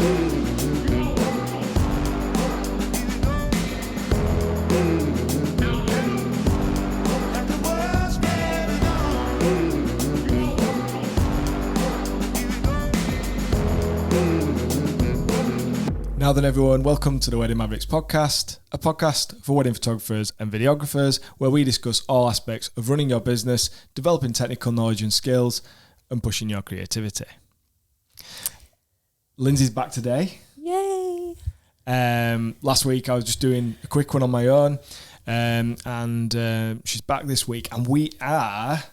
Now then, everyone, welcome to the Wedding Mavericks podcast, a podcast for wedding photographers and videographers, where we discuss all aspects of running your business, developing technical knowledge and skills, and pushing your creativity. Lindsay's back today. Yay! Last week I was just doing a quick one on my own, and she's back this week, and we are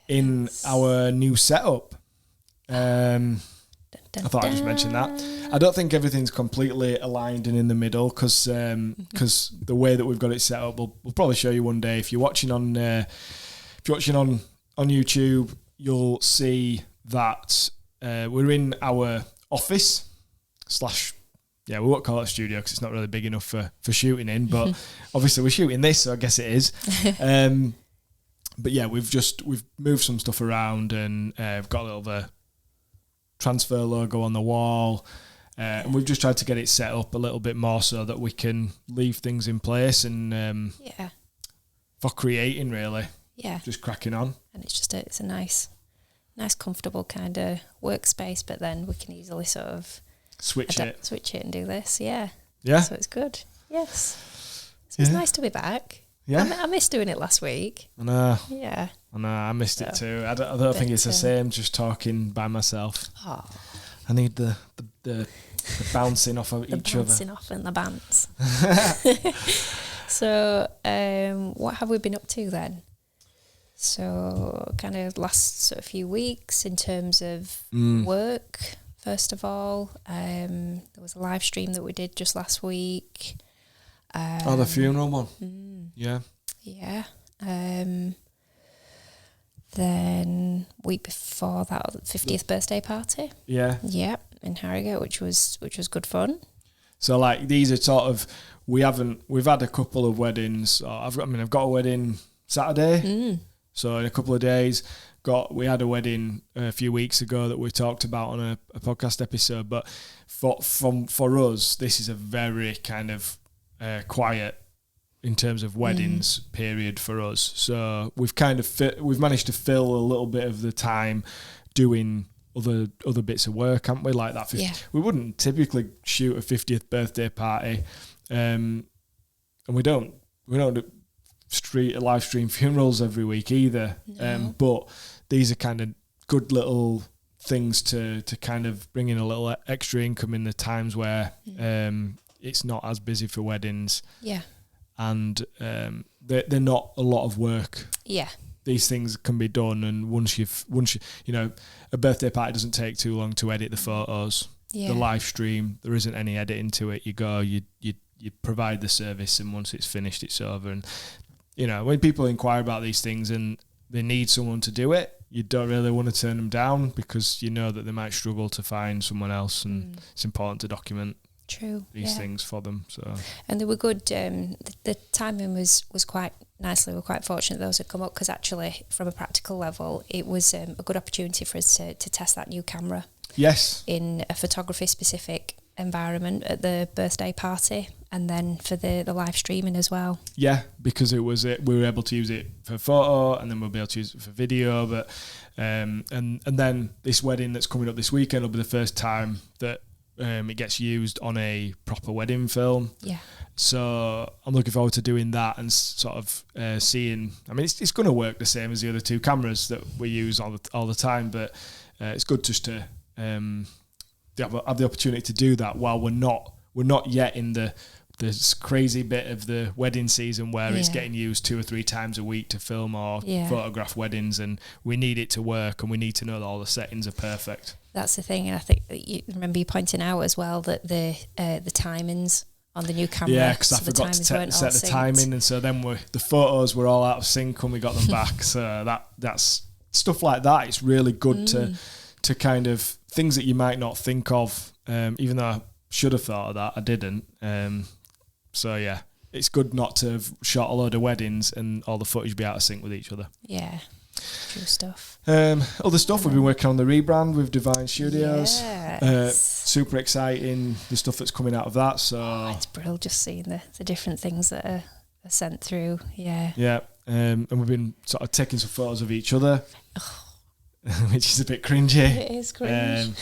in our new setup. I thought I'd just mention that. I don't think everything's completely aligned and in the middle because the way that we've got it set up, we'll probably show you one day. If you're watching on YouTube, you'll see that we're in our office / we won't call it a studio because it's not really big enough for shooting in, but obviously we're shooting this, so I guess it is. But yeah, we've moved some stuff around and we've got a little bit transfer logo on the wall, and we've just tried to get it set up a little bit more so that we can leave things in place and for creating, really, just cracking on. And it's a nice comfortable kind of workspace, but then we can easily sort of switch it and do this. So it's good. Yes, so it's nice to be back. I missed doing it last week. I know. Yeah. I know, I missed it too. I don't think it's the same just talking by myself. Oh. I need the bouncing off of each other. The bouncing off and the bounce. So, what have we been up to then? So, kind of last sort of few weeks in terms of work, first of all. There was a live stream that we did just last week. The funeral one. Yeah. Then week before that, 50th birthday party. Yeah, in Harrogate, which was good fun. So like these are sort of we've had a couple of weddings. I've got a wedding Saturday. So in a couple of days, we had a wedding a few weeks ago that we talked about on a podcast episode. But for us, this is a very kind of quiet in terms of weddings period for us. So we've kind of we've managed to fill a little bit of the time doing other bits of work, haven't we? Like that. We wouldn't typically shoot a 50th birthday party, and we don't do live stream funerals every week either. No. But these are kind of good little things to kind of bring in a little extra income in the times where it's not as busy for weddings. Yeah. And they're not a lot of work. Yeah. These things can be done, and once you a birthday party doesn't take too long to edit the photos. Yeah. The live stream, there isn't any editing to it. You go, you provide the service, and once it's finished, it's over. And when people inquire about these things and they need someone to do it, you don't really want to turn them down because you know that they might struggle to find someone else, and it's important to document these things for them. So, and they were good. The timing was quite nicely. We're quite fortunate those had come up because actually, from a practical level, it was a good opportunity for us to test that new camera. Yes. In a photography specific environment at the birthday party, and then for the live streaming as well. Yeah, because we were able to use it for photo, and then we'll be able to use it for video. But and then this wedding that's coming up this weekend will be the first time that it gets used on a proper wedding film. Yeah. So I'm looking forward to doing that and sort of seeing. I mean, it's going to work the same as the other two cameras that we use all the time, but it's good just to have the opportunity to do that while we're not yet in this crazy bit of the wedding season where it's getting used 2 or 3 times a week to film or photograph weddings, and we need it to work and we need to know that all the settings are perfect. That's the thing, and I think that you remember you pointing out as well that the timings on the new camera. Yeah, because I forgot to set the timing, and so then the photos were all out of sync when we got them back. So that's stuff like that. It's really good to kind of things that you might not think of, even though I should have thought of that, I didn't. So yeah, it's good not to have shot a load of weddings and all the footage be out of sync with each other. Yeah, True stuff. Other stuff, we've been working on the rebrand with Divine Studios. Yes. Super exciting, the stuff that's coming out of that. So it's brilliant just seeing the different things that are sent through. Yeah. And we've been sort of taking some photos of each other, which is a bit cringy. It is cringe.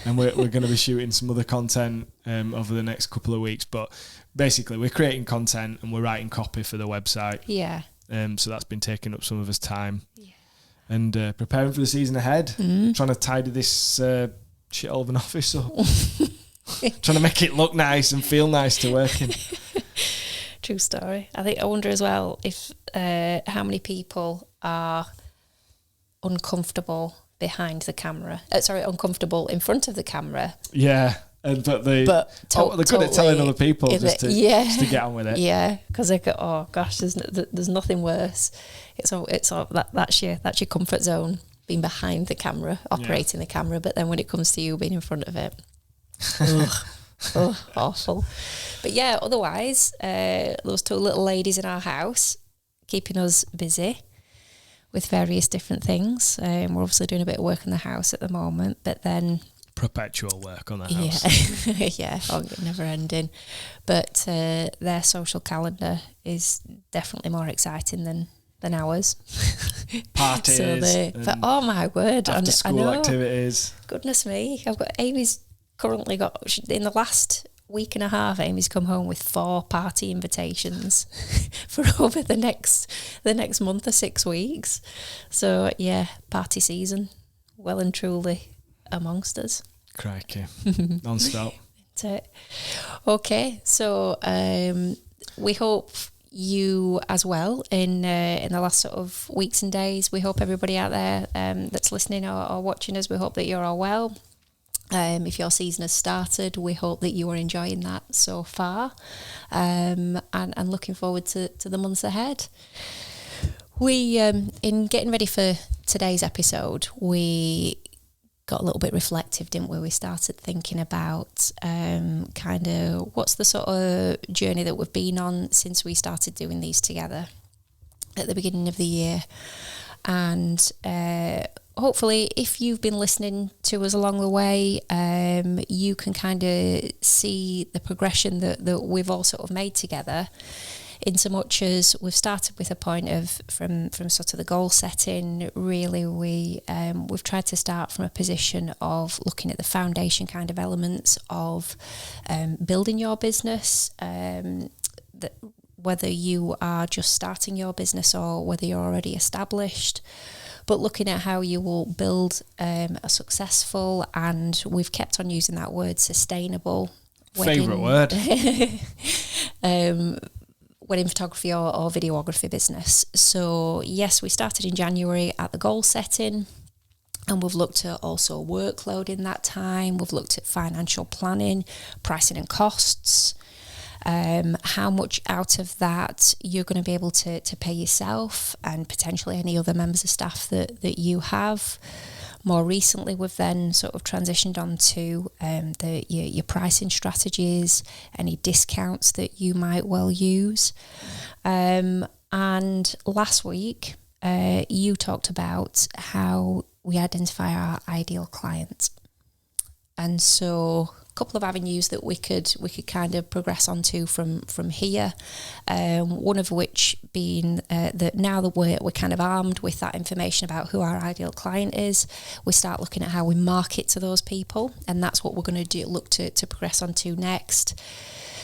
And we're going to be shooting some other content over the next couple of weeks. But basically, we're creating content and we're writing copy for the website. Yeah. So that's been taking up some of us time. Yeah. And preparing for the season ahead. Trying to tidy this shithole of an office up. Trying to make it look nice and feel nice to work in. True story. I wonder as well if how many people are uncomfortable behind the camera. Uncomfortable in front of the camera. Yeah. But they're good at telling other people just to get on with it. Yeah, because they go, oh gosh, there's nothing worse. That's your comfort zone, being behind the camera, operating the camera. But then when it comes to you being in front of it, awful. But yeah, otherwise, those two little ladies in our house keeping us busy with various different things. We're obviously doing a bit of work in the house at the moment, but then perpetual work on the house. Yeah, never ending. But their social calendar is definitely more exciting than ours. Parties. Oh my word! After school activities. Goodness me! Amy's currently got, in the last week and a half, Amy's come home with 4 party invitations for over the next month or 6 weeks. So yeah, party season, well and truly amongst us. Crikey. Non-stop. That's it. Okay, so we hope you as well in the last sort of weeks and days. We hope everybody out there that's listening or watching us, we hope that you're all well. If your season has started, we hope that you are enjoying that so far, and looking forward to the months ahead. We in getting ready for today's episode, we got a little bit reflective, didn't we? We started thinking about kind of what's the sort of journey that we've been on since we started doing these together at the beginning of the year. And hopefully, if you've been listening to us along the way, you can kind of see the progression that we've all sort of made together, in so much as we've started with a point of from sort of the goal setting. Really, we've tried to start from a position of looking at the foundation kind of elements of building your business, whether you are just starting your business or whether you're already established, but looking at how you will build a successful, and we've kept on using that word, sustainable. Favourite word. Wedding photography or videography business. So yes, we started in January at the goal setting, and we've looked at also workload in that time. We've looked at financial planning, pricing and costs, how much out of that you're going to be able to pay yourself and potentially any other members of staff that you have. More recently, we've then sort of transitioned on to your pricing strategies, any discounts that you might well use. And last week, you talked about how we identify our ideal client. And so a couple of avenues that we could kind of progress onto from here. One of which being that now that we're kind of armed with that information about who our ideal client is, we start looking at how we market to those people, and that's what we're going to look to progress onto next.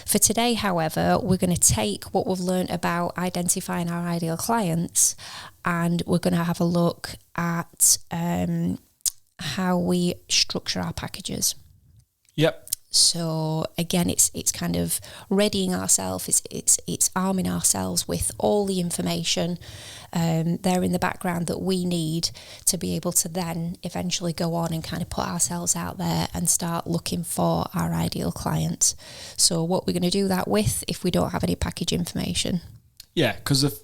For today, however, we're going to take what we've learned about identifying our ideal clients, and we're going to have a look at how we structure our packages. Yep. So again, it's kind of readying ourselves. It's arming ourselves with all the information there in the background that we need to be able to then eventually go on and kind of put ourselves out there and start looking for our ideal client. So what we're going to do that with if we don't have any package information? Yeah, because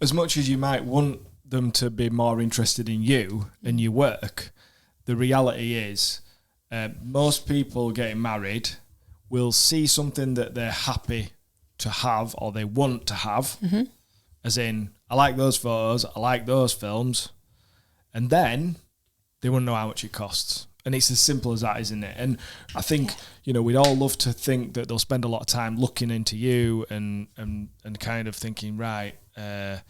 as much as you might want them to be more interested in you and your work, the reality is most people getting married will see something that they're happy to have or they want to have, as in, I like those photos, I like those films. And then they want to know how much it costs. And it's as simple as that, isn't it? And I think, we'd all love to think that they'll spend a lot of time looking into you and kind of thinking, right, are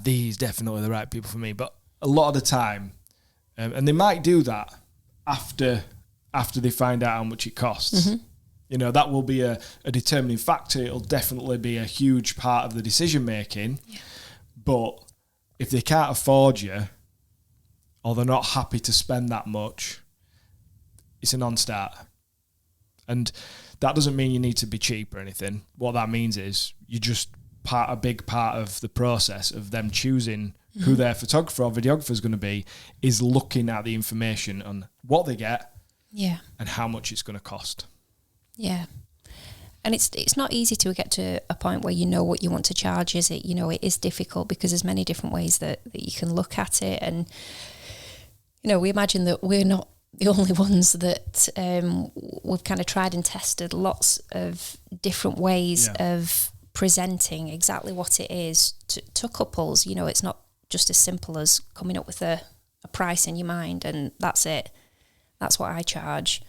these definitely the right people for me? But a lot of the time, and they might do that after they find out how much it costs. Mm-hmm. That will be a determining factor. It'll definitely be a huge part of the decision making. Yeah. But if they can't afford you, or they're not happy to spend that much, it's a non-starter. And that doesn't mean you need to be cheap or anything. What that means is you're just a big part of the process of them choosing who their photographer or videographer is going to be, is looking at the information on what they get and how much it's going to cost. Yeah. And it's not easy to get to a point where you know what you want to charge, is it? It is difficult because there's many different ways that you can look at it. And we imagine that we're not the only ones that we've kind of tried and tested lots of different ways of presenting exactly what it is to couples. It's not just as simple as coming up with a price in your mind and that's it. That's what I charge.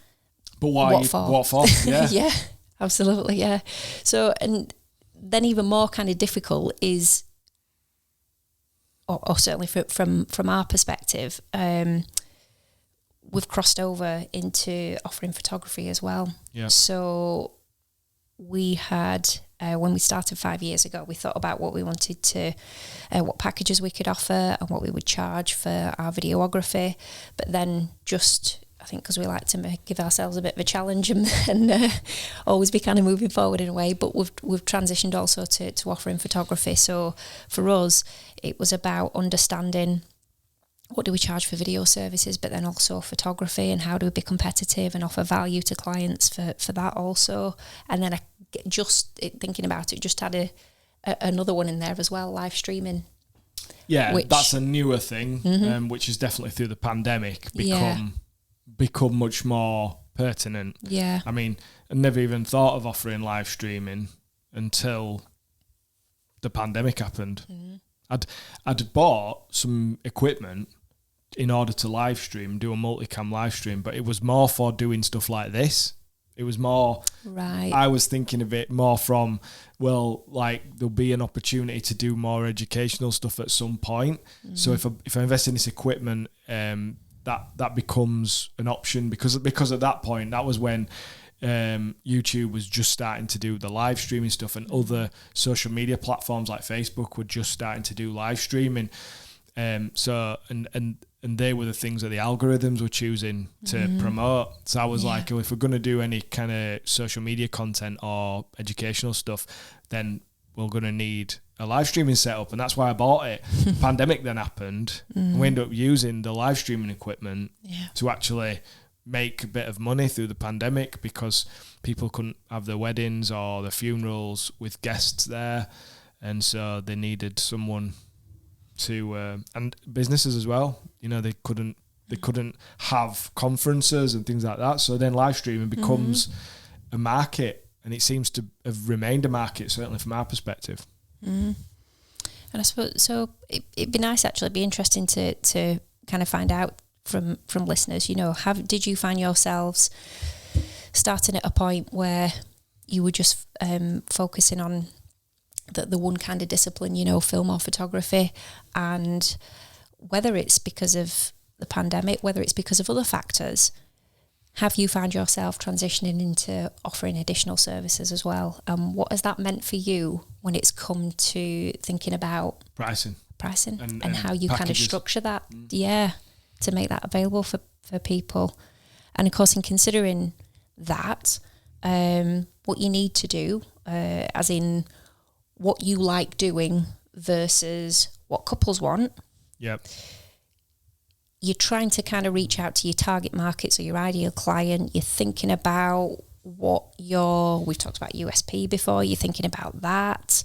But what for? Yeah. Yeah, absolutely, yeah. So, and then even more kind of difficult is, or certainly from our perspective, we've crossed over into offering photography as well. Yeah. So we had, when we started 5 years ago, we thought about what we wanted to, what packages we could offer and what we would charge for our videography. But then I think because we like to give ourselves a bit of a challenge and always be kind of moving forward in a way, but we've transitioned also to offering photography. So for us, it was about understanding what do we charge for video services, but then also photography, and how do we be competitive and offer value to clients for that also. And then thinking about it, just had another one in there as well, live streaming. Yeah, that's a newer thing, which is definitely through the pandemic become much more pertinent. Yeah. I mean, I never even thought of offering live streaming until the pandemic happened. I'd bought some equipment in order to live stream, do a multicam live stream, but it was more for doing stuff like this. It was more, right. I was thinking of it more from, well, like there'll be an opportunity to do more educational stuff at some point. So if I invest in this equipment, that becomes an option because at that point, that was when YouTube was just starting to do the live streaming stuff, and other social media platforms like Facebook were just starting to do live streaming. So they were the things that the algorithms were choosing to promote. So I was like, well, if we're going to do any kind of social media content or educational stuff, then we're going to need a live streaming setup. And that's why I bought it. Pandemic then happened. We ended up using the live streaming equipment to actually make a bit of money through the pandemic, because people couldn't have their weddings or their funerals with guests there. And so they needed someone to, and businesses as well, they couldn't have conferences and things like that. So then live streaming becomes a market, and it seems to have remained a market, certainly from our perspective. And I suppose, so it'd be nice, actually, it'd be interesting to kind of find out from listeners, did you find yourselves starting at a point where you were just focusing on the one kind of discipline, film or photography, and whether it's because of the pandemic, whether it's because of other factors, have you found yourself transitioning into offering additional services as well? What has that meant for you when it's come to thinking about pricing and how you packages. Kind of structure that, to make that available for people? And of course, in considering that, what you need to do, as in what you like doing versus what couples want. Yep. You're trying to kind of reach out to your target market, so your ideal client. You're thinking about we've talked about USP before, you're thinking about that.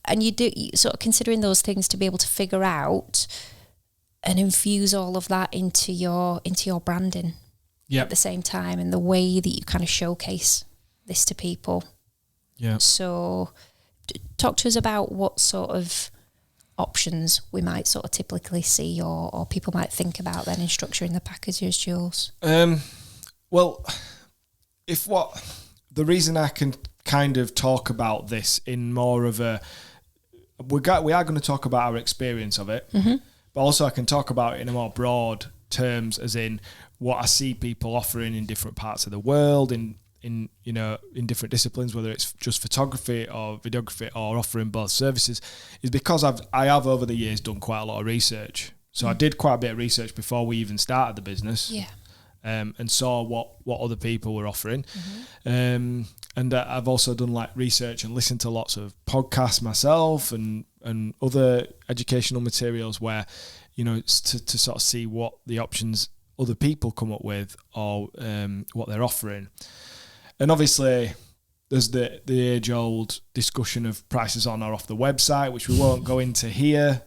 And you sort of considering those things to be able to figure out and infuse all of that into your branding at the same time, and the way that you kind of showcase this to people. Yeah. So talk to us about what sort of options we might sort of typically see or people might think about then in structuring the packages, Jules? Well, the reason I can kind of talk about this in more of we are going to talk about our experience of it, but also I can talk about it in a more broad terms, as in what I see people offering in different parts of the world, in different disciplines, whether it's just photography or videography or offering both services, is because I have over the years done quite a lot of research. So I did quite a bit of research before we even started the business. Yeah. And saw what other people were offering. And I've also done like research and listened to lots of podcasts myself and other educational materials where, to sort of see what the options other people come up with or what they're offering. And obviously there's the age-old discussion of prices on or off the website, which we won't go into here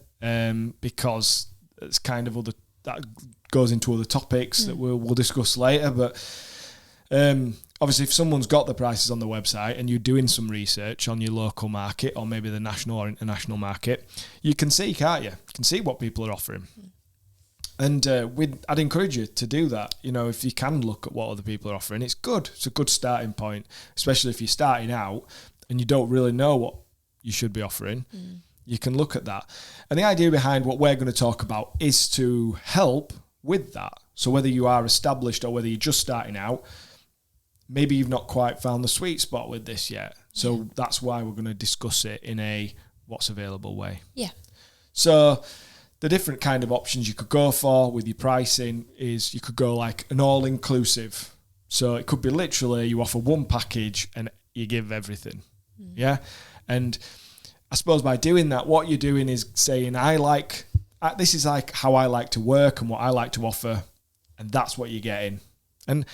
because it's kind of that goes into other topics that we'll discuss later. But obviously, if someone's got the prices on the website and you're doing some research on your local market or maybe the national or international market, you can see, can't you? You can see what people are offering. And I'd encourage you to do that. If you can look at what other people are offering, it's good. It's a good starting point, especially if you're starting out and you don't really know what you should be offering. You can look at that. And the idea behind what we're going to talk about is to help with that. So whether you are established or whether you're just starting out, maybe you've not quite found the sweet spot with this yet. So that's why we're going to discuss it in a what's available way. Yeah. So the different kind of options you could go for with your pricing is you could go like an all-inclusive. So it could be literally you offer one package and you give everything. Yeah. And I suppose by doing that, what you're doing is saying, this is like how I like to work and what I like to offer, and that's what you're getting. And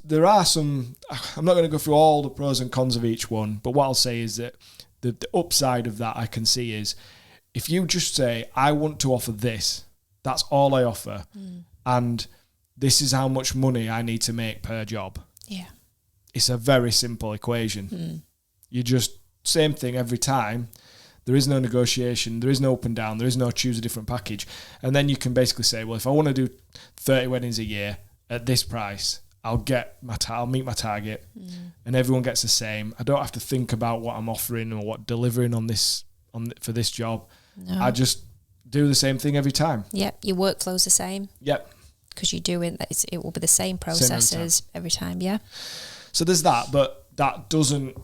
there are some, I'm not going to go through all the pros and cons of each one, but what I'll say is that the upside of that I can see is if you just say, I want to offer this, that's all I offer, and this is how much money I need to make per job. Yeah. It's a very simple equation. You just, same thing every time. There is no negotiation. There is no up and down. There is no choose a different package. And then you can basically say, well, if I want to do 30 weddings a year at this price, I'll meet my target, and everyone gets the same. I don't have to think about what I'm offering or what delivering for this job. No. I just do the same thing every time. Yep, your workflow's the same. Yep, because you're doing that. It will be the same processes every time. Yeah. So there's that, but that doesn't.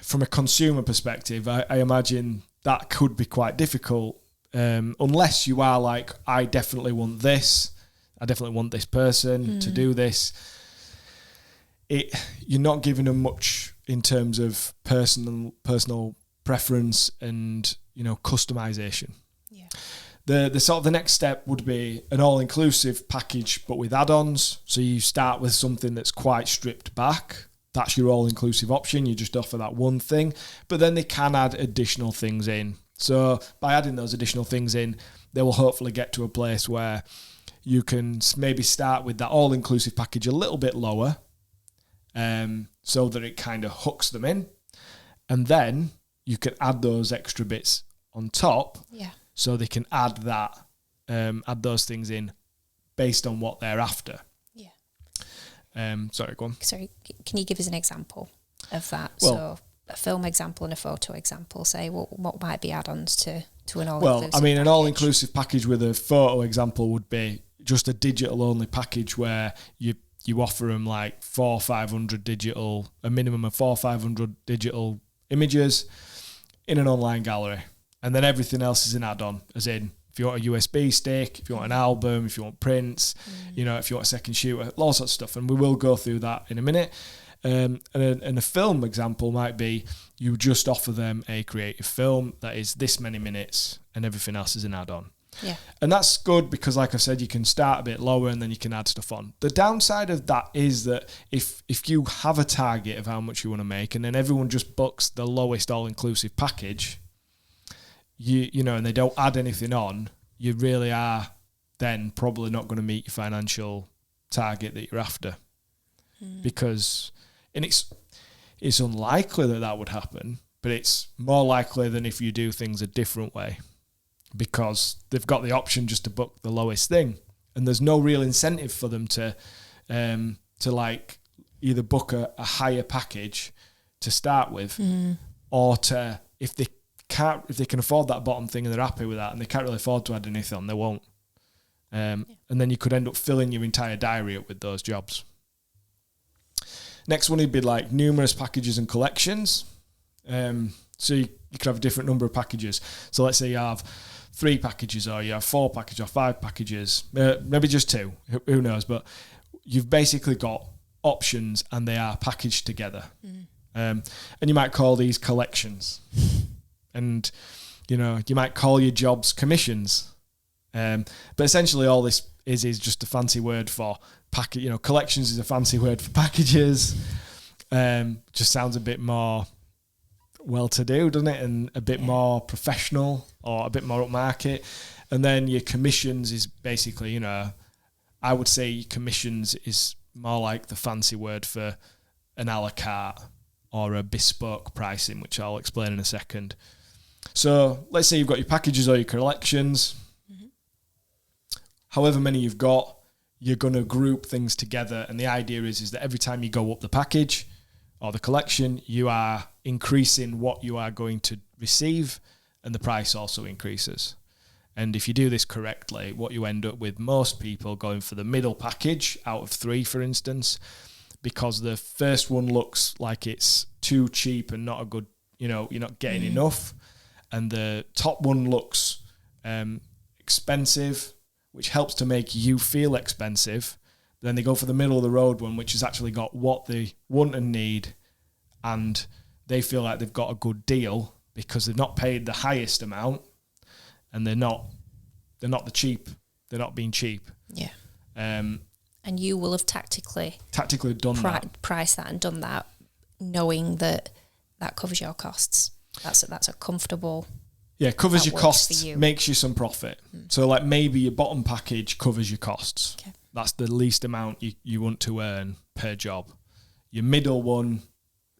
From a consumer perspective, I imagine that could be quite difficult unless you are like, I definitely want this. I definitely want this person to do this. You're not giving them much in terms of personal preference and customization. Yeah. The sort of the next step would be an all-inclusive package, but with add-ons. So you start with something that's quite stripped back. That's your all-inclusive option. You just offer that one thing, but then they can add additional things in. So by adding those additional things in, they will hopefully get to a place where you can maybe start with that all-inclusive package a little bit lower, so that it kind of hooks them in. And then you can add those extra bits on top, so they can add those things in based on what they're after. Sorry, go on. Sorry, can you give us an example of that? Well, so a film example and a photo example. Say what might be add-ons to an all-inclusive package? An all-inclusive package with a photo example would be just a digital-only package where you offer them like 400 or 500 digital, a minimum of 400 or 500 digital images in an online gallery, and then everything else is an add-on, as in if you want a USB stick, if you want an album, if you want prints, if you want a second shooter, all sorts of stuff. And we will go through that in a minute. And a film example might be you just offer them a creative film that is this many minutes and everything else is an add-on. Yeah. And that's good because, like I said, you can start a bit lower and then you can add stuff on. The downside of that is that if you have a target of how much you want to make and then everyone just books the lowest all-inclusive package, and they don't add anything on, you really are then probably not going to meet your financial target that you're after. Because, and it's unlikely that would happen, but it's more likely than if you do things a different way. because they've got the option just to book the lowest thing, and there's no real incentive for them to like either book a higher package to start with, or to if they can afford that bottom thing and they're happy with that and they can't really afford to add anything on, they won't. And then you could end up filling your entire diary up with those jobs. Next one would be like numerous packages and collections. So you could have a different number of packages. So let's say you have 3 packages, or you have 4 packages, or 5 packages, maybe just 2, who knows, but you've basically got options and they are packaged together. And you might call these collections. And, you might call your jobs commissions. But essentially all this is just a fancy word for package. Collections is a fancy word for packages. Just sounds a bit more well-to-do, doesn't it? And a bit more professional, or a bit more upmarket. And then your commissions is basically, I would say commissions is more like the fancy word for an a la carte or a bespoke pricing, which I'll explain in a second. So let's say you've got your packages or your collections. However many you've got, you're going to group things together. And the idea is that every time you go up the package or the collection, you are increasing what you are going to receive, and the price also increases. And if you do this correctly, what you end up with, most people going for the middle package out of 3, for instance, because the first one looks like it's too cheap and not a good, you're not getting enough. And the top one looks expensive, which helps to make you feel expensive. Then they go for the middle of the road one, which has actually got what they want and need, and they feel like they've got a good deal because they've not paid the highest amount, and they're not they're not being cheap. Yeah. And you will have tactically done that, priced that and done that, knowing that covers your costs. That's a comfortable. Yeah, covers your costs, makes you some profit. So like maybe your bottom package covers your costs. Okay. That's the least amount you want to earn per job. Your middle one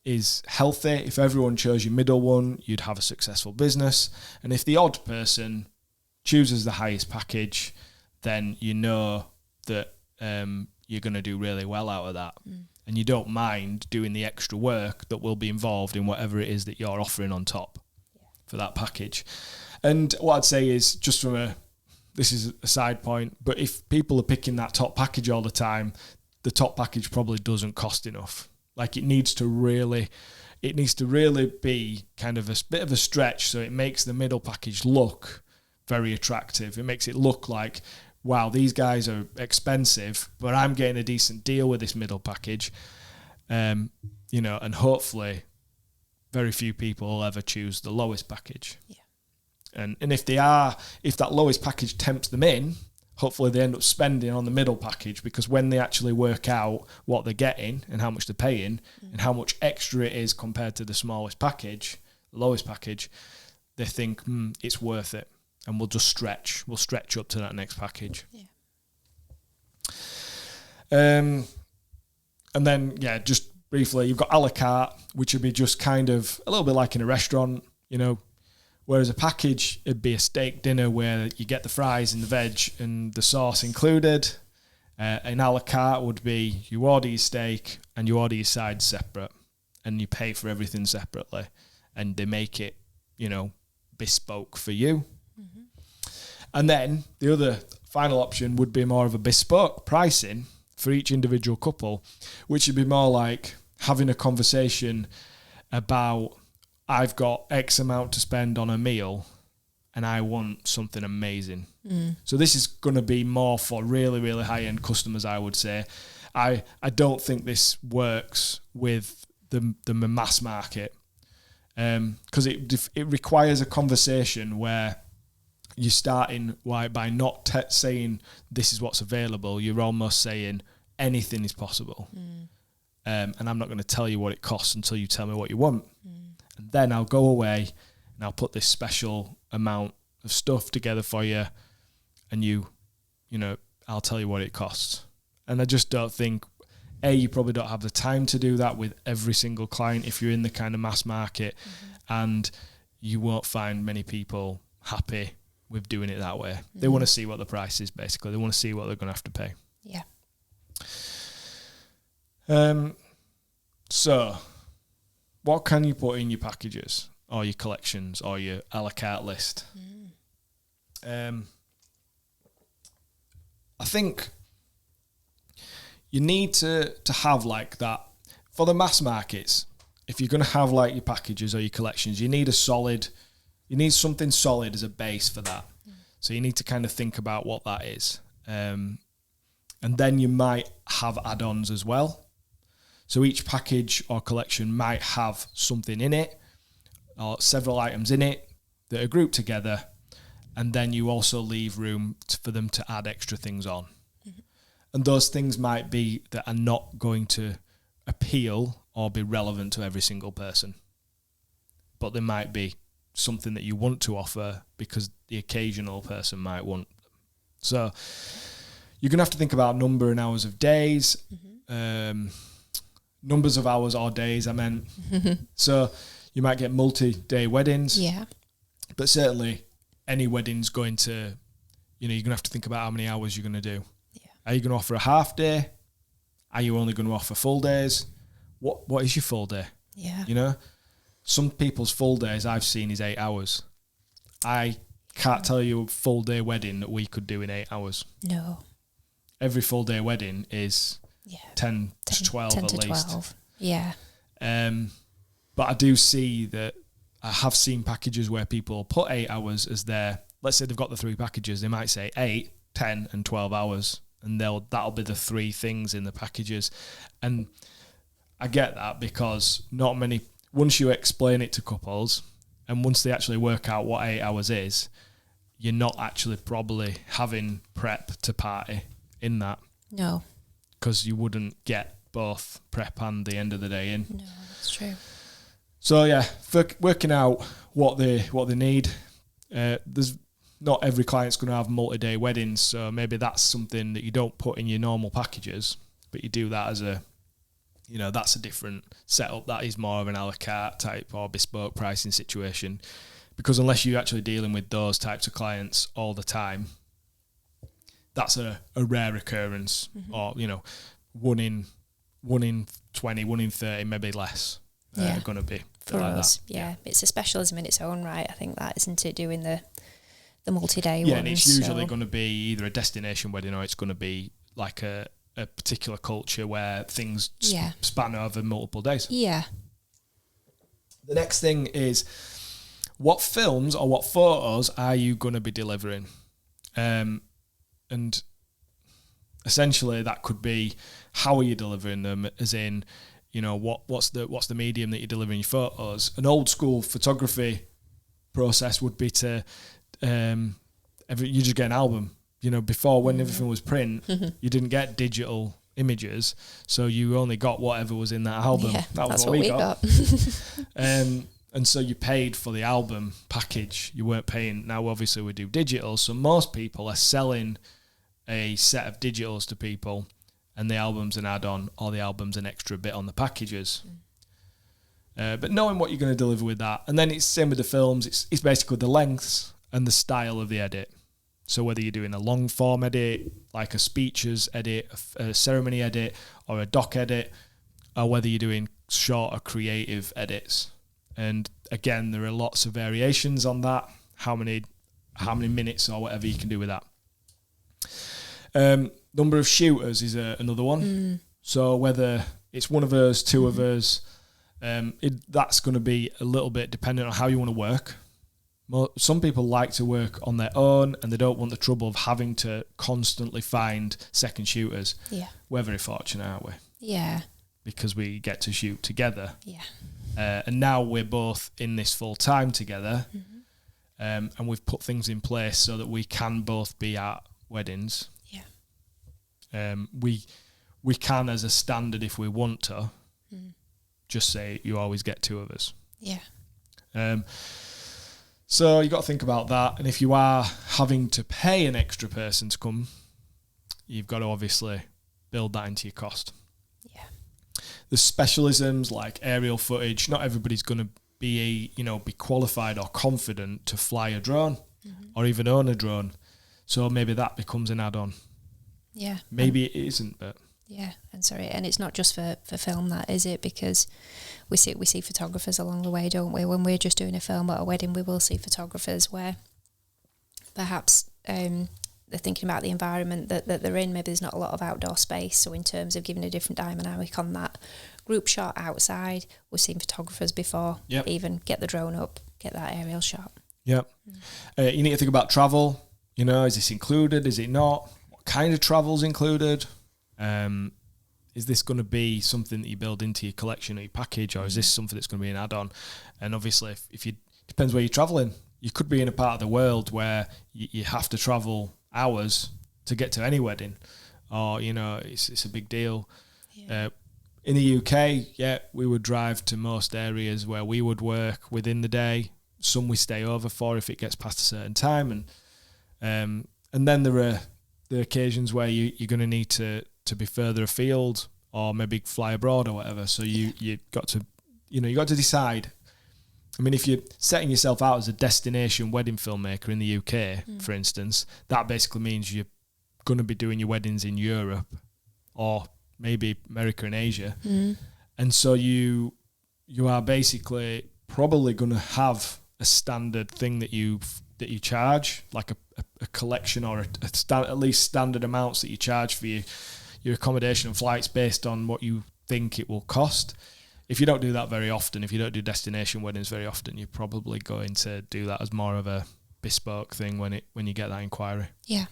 is healthy. If everyone chose your middle one, you'd have a successful business. And if the odd person chooses the highest package, then you know that you're going to do really well out of that. And you don't mind doing the extra work that will be involved in whatever it is that you're offering on top for that package. And what I'd say is, just this is a side point, but if people are picking that top package all the time, the top package probably doesn't cost enough. Like it needs to really be kind of a bit of a stretch, so it makes the middle package look very attractive. It makes it look like, wow, these guys are expensive, but I'm getting a decent deal with this middle package. And hopefully very few people will ever choose the lowest package. Yeah. And if that lowest package tempts them in, hopefully they end up spending on the middle package, because when they actually work out what they're getting and how much they're paying and how much extra it is compared to the smallest package, the lowest package, they think, it's worth it. And we'll stretch up to that next package. Yeah. And then, just briefly, you've got a la carte, which would be just kind of a little bit like in a restaurant, whereas a package, it'd be a steak dinner where you get the fries and the veg and the sauce included. An a la carte would be you order your steak and you order your sides separate, and you pay for everything separately, and they make it, bespoke for you. And then the other final option would be more of a bespoke pricing for each individual couple, which would be more like having a conversation about, I've got X amount to spend on a meal and I want something amazing. So this is going to be more for really, really high-end customers, I would say. I don't think this works with the mass market, because it requires a conversation where you're starting by not saying this is what's available. You're almost saying anything is possible. And I'm not going to tell you what it costs until you tell me what you want. And then I'll go away and I'll put this special amount of stuff together for you, and I'll tell you what it costs. And I just don't think, you probably don't have the time to do that with every single client if you're in the kind of mass market, and you won't find many people happy with doing it that way. They want to see what the price is, basically. They want to see what they're going to have to pay. Yeah. So, what can you put in your packages or your collections or your a la carte list? I think you need to have like that for the mass markets. If you're going to have like your packages or your collections, you need something solid as a base for that. So you need to kind of think about what that is. And then you might have add-ons as well. So each package or collection might have something in it or several items in it that are grouped together. And then you also leave room for them to add extra things on. And those things might be that are not going to appeal or be relevant to every single person. But there might be something that you want to offer because the occasional person might want them. So you're going to have to think about number and hours of days, numbers of hours or days, I meant. So you might get multi-day weddings. Yeah. But certainly any wedding's going to, you're going to have to think about how many hours you're going to do. Yeah. Are you going to offer a half day? Are you only going to offer full days? What is your full day? Yeah. Some people's full days I've seen is 8 hours. I can't tell you a full day wedding that we could do in 8 hours. No. Every full day wedding is 10 to 12 at least. 12. Yeah. But I do see that I have seen packages where people put 8 hours as their, let's say they've got the 3 packages, they might say 8, 10 and 12 hours. And that'll be the 3 things in the packages. And I get that because not many, once you explain it to couples and once they actually work out what 8 hours is, you're not actually probably having prep to party in that. No. Because you wouldn't get both prep and the end of the day in. No, that's true. So yeah, working out what they need. There's not every client's going to have multi-day weddings, so maybe that's something that you don't put in your normal packages, but you do that as a, that's a different setup. That is more of an a la carte type or bespoke pricing situation, because unless you're actually dealing with those types of clients all the time, that's a rare occurrence, or 1 in 20, 1 in 30, maybe less. Going to be for like us. That. Yeah, it's a specialism in its own right. I think that, isn't it? Doing the multi-day ones. And it's usually going to be either a destination wedding or it's going to be like a particular culture where things span over multiple days. Yeah. The next thing is, what films or what photos are you going to be delivering? And essentially that could be, how are you delivering them, as in, what's the medium that you're delivering your photos. An old school photography process would be to you just get an album. Before, when everything was print, you didn't get digital images, so you only got whatever was in that album. Yeah, that's what we got. And so you paid for the album package. You weren't paying. Now obviously we do digital, so most people are selling a set of digitals to people, and the album's an add-on, or the album's an extra bit on the packages. But knowing what you're going to deliver with that, and then it's same with the films. It's basically the lengths and the style of the edit. So whether you're doing a long form edit, like a speeches edit, a ceremony edit, or a doc edit, or whether you're doing shorter creative edits. And again, there are lots of variations on that. How many minutes or whatever you can do with that. Number of shooters is another one. So whether it's one of us, two of us, that's going to be a little bit dependent on how you want to work. Some people like to work on their own and they don't want the trouble of having to constantly find second shooters. Yeah. We're very fortunate, aren't we? Yeah. Because we get to shoot together. Yeah. And now we're both in this full time together. And we've put things in place so that we can both be at weddings. Yeah. We can, as a standard, if we want to, just say you always get 2 of us. Yeah. So you got to think about that. And if you are having to pay an extra person to come, you've got to obviously build that into your cost. Yeah. There's specialisms like aerial footage. Not everybody's going to be qualified or confident to fly a drone. or even own a drone. So maybe that becomes an add-on. Yeah. Maybe it isn't, but... Yeah, and it's not just for film, that, is it? Because we see photographers along the way, don't we? When we're just doing a film at a wedding, we will see photographers where perhaps they're thinking about the environment that they're in. Maybe there's not a lot of outdoor space, so in terms of giving a different dynamic on that group shot outside, we've seen photographers before even get the drone up, get that aerial shot. Yep. You need to think about travel. You know, is this included? Is it not? What kind of travel's included? Is this going to be something that you build into your collection or your package, or is this something that's going to be an add-on? And obviously, if you depends where you're traveling. You could be in a part of the world where you have to travel hours to get to any wedding, or you know, it's a big deal. Yeah. In the UK, we would drive to most areas where we would work within the day. Some we stay over for if it gets past a certain time, and then there are the occasions where you're going to need to be further afield or maybe fly abroad or whatever. So you got to decide. I mean, if you're setting yourself out as a destination wedding filmmaker in the UK, for instance, that basically means you're going to be doing your weddings in Europe or maybe America and Asia. And so you are basically probably going to have a standard thing that you charge, like a collection or at least standard amounts that you charge for your accommodation and flights based on what you think it will cost. If you don't do that very often, if you don't do destination weddings very often, you're probably going to do that as more of a bespoke thing when you get that inquiry. Yeah.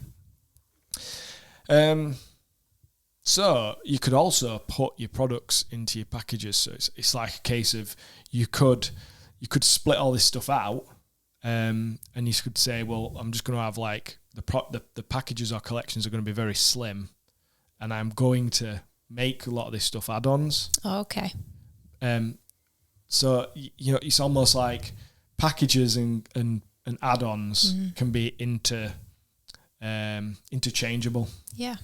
So you could also put your products into your packages. So it's like a case of you could split all this stuff out, and you could say, well, I'm just going to have like the packages or collections are going to be very slim, and I'm going to make a lot of this stuff add-ons. Oh, okay. So you know, it's almost like packages and add-ons can be interchangeable. Yeah.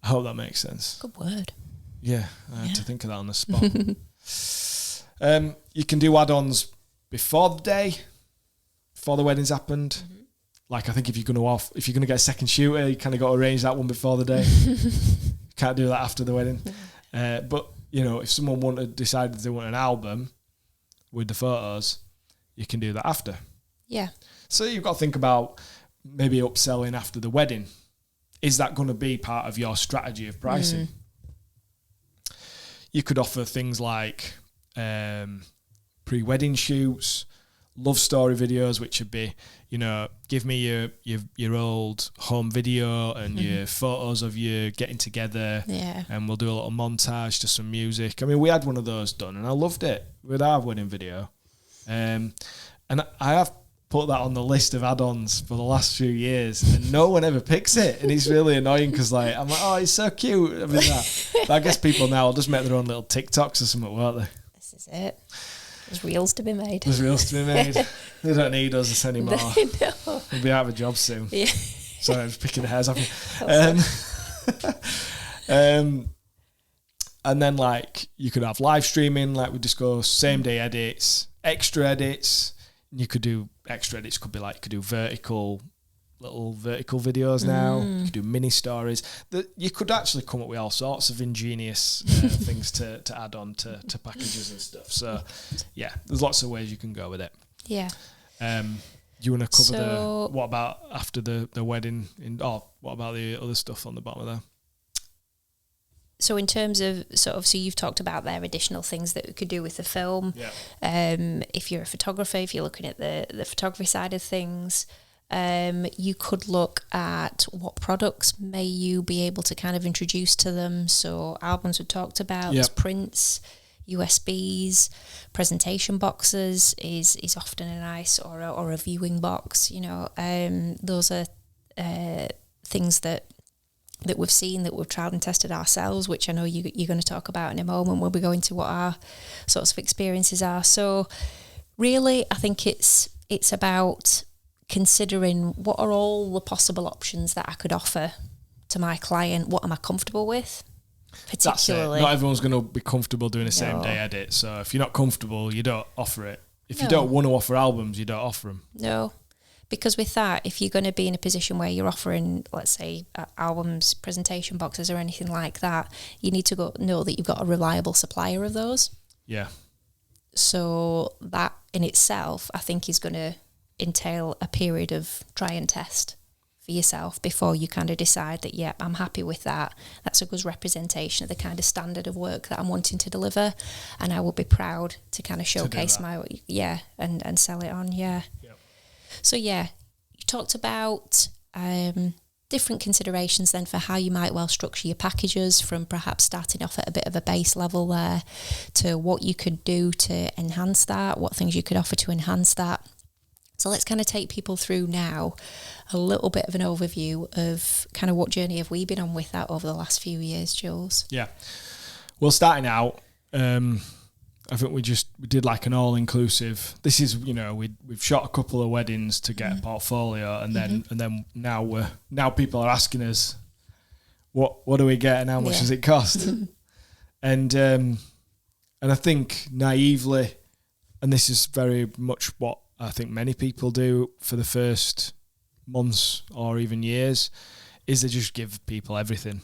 I hope that makes sense. Good word. Yeah, I had to think of that on the spot. You can do add-ons before the wedding's happened. Like I think if you're going to get a second shooter, you kind of got to arrange that one before the day. Can't do that after the wedding. But you know, if someone decided they want an album with the photos, you can do that after. Yeah. So you've got to think about maybe upselling after the wedding. Is that going to be part of your strategy of pricing? You could offer things like pre-wedding shoots, love story videos, which would be, you know, give me your old home video and your photos of you getting together, and we'll do a little montage to some music. I mean, we had one of those done, and I loved it with our wedding video, and I have put that on the list of add-ons for the last few years, and no one ever picks it, and it's really annoying because like I'm like, oh, it's so cute. I mean, but I guess people now will just make their own little TikToks or something, won't they? This is it. There's reels to be made. They don't need us anymore. No. We'll be out of a job soon. Yeah. Sorry, I'm just picking the hairs off you. And then like you could have live streaming, like we discussed, same day edits, extra edits. You could do extra edits. Could be like you could do little vertical videos now. You could do mini stories. You could actually come up with all sorts of ingenious things to add on to packages and stuff. So yeah, there's lots of ways you can go with it. Yeah. Do you want to cover what about after the wedding? What about the other stuff on the bottom of there? So in terms of so you've talked about there additional things that we could do with the film. Yeah. If you're a photographer, if you're looking at the photography side of things, you could look at what products may you be able to kind of introduce to them. So albums we talked about, prints, USBs, presentation boxes is often a nice or a viewing box. You know, those are things that we've seen, that we've tried and tested ourselves, which I know you're going to talk about in a moment when we go into what our sorts of experiences are. So really, I think it's about considering what are all the possible options that I could offer to my client. What am I comfortable with? Particularly, not everyone's going to be comfortable doing a same day edit. So if you're not comfortable, you don't offer it. If you don't want to offer albums, you don't offer them. No, Because with that, if you're going to be in a position where you're offering, let's say, albums, presentation boxes or anything like that, you need to know that you've got a reliable supplier of those. Yeah. So that in itself, I think, is going to entail a period of try and test for yourself before you kind of decide that, yeah, I'm happy with that. That's a good representation of the kind of standard of work that I'm wanting to deliver, and I will be proud to kind of showcase and sell it on. Yep. So you talked about different considerations then for how you might well structure your packages, from perhaps starting off at a bit of a base level there to what you could do to enhance that, what things you could offer to enhance that. So let's kind of take people through now a little bit of an overview of kind of what journey have we been on with that over the last few years, Jules? Yeah. Well, starting out, I think we did like an all-inclusive. This is, we've shot a couple of weddings to get a portfolio, and then now people are asking us, what do we get and how much does it cost? And I think naively, and this is very much what I think many people do for the first months or even years, is they just give people everything.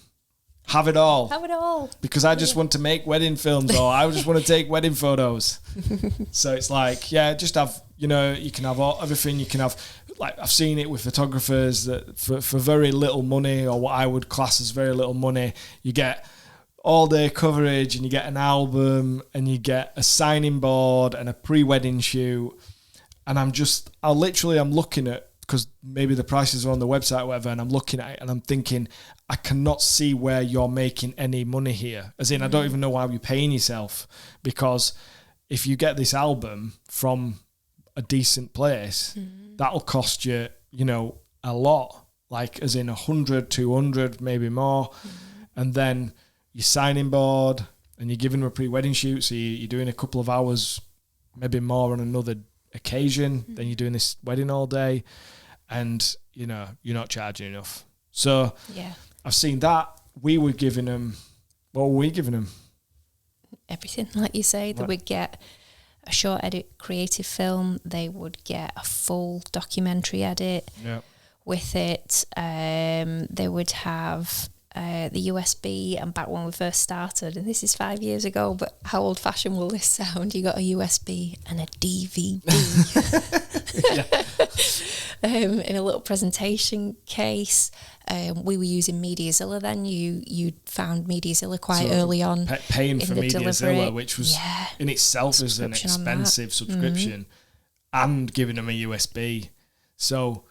Have it all. Have it all. Because I just want to make wedding films, or I just want to take wedding photos. So it's like, just have, you can have everything. You can have, like, I've seen it with photographers that for very little money, or what I would class as very little money, you get all day coverage, and you get an album, and you get a signing board and a pre-wedding shoot. And I'm looking at, because maybe the prices are on the website or whatever, and I'm looking at it and I'm thinking, I cannot see where you're making any money here. As in, I don't even know why you're paying yourself, because if you get this album from a decent place, that'll cost you, a lot, like as in 100, 200, maybe more. And then your signing board, and you're giving them a pre-wedding shoot, so you're doing a couple of hours, maybe more on another occasion, then you're doing this wedding all day, and you're not charging enough. So I've seen that. We were giving them, what were we giving them? Everything, like you say. They would get a short edit creative film, they would get a full documentary edit with it, they would have the USB, and back when we first started, and this is 5 years ago, but how old fashioned will this sound? You got a USB and a DVD in a little presentation case. We were using MediaZilla then. You found MediaZilla quite early on. Paying for MediaZilla, which was in itself is an expensive subscription, and giving them a USB. So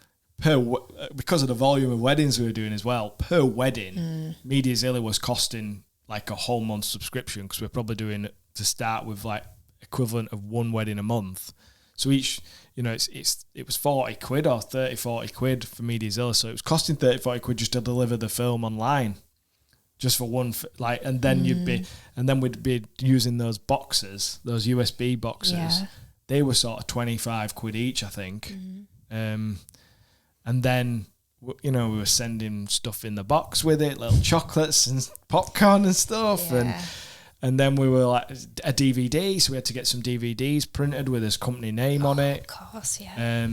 because of the volume of weddings we were doing as well, per wedding, MediaZilla was costing like a whole month subscription, because we're probably doing it to start with like equivalent of one wedding a month. So each, it was 40 quid or 30, 40 quid for MediaZilla. So it was costing 30, 40 quid just to deliver the film online, just for one, and then we'd be using those boxes, those USB boxes. Yeah. They were sort of 25 quid each, I think. And then, we were sending stuff in the box with it, little chocolates and popcorn and stuff. Yeah. And then we were like a DVD, so we had to get some DVDs printed with his company name on it. Of course, yeah.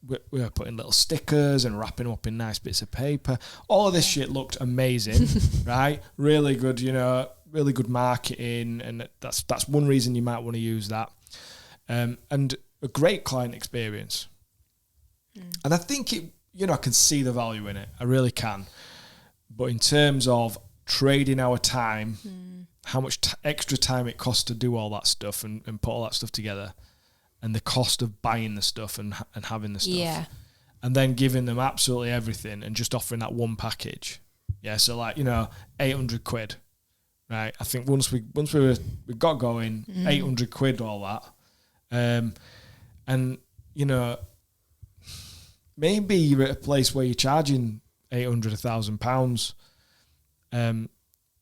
We were putting little stickers and wrapping them up in nice bits of paper. All of this shit looked amazing, right? Really good, really good marketing, and that's one reason you might want to use that. And a great client experience. And I think I can see the value in it. I really can. But in terms of trading our time, how much extra time it costs to do all that stuff and put all that stuff together, and the cost of buying the stuff and having the stuff, and then giving them absolutely everything and just offering that one package. Yeah, so 800 quid, right? I think once we got going, 800 quid, all that, and maybe you're at a place where you're charging 800, £1,000.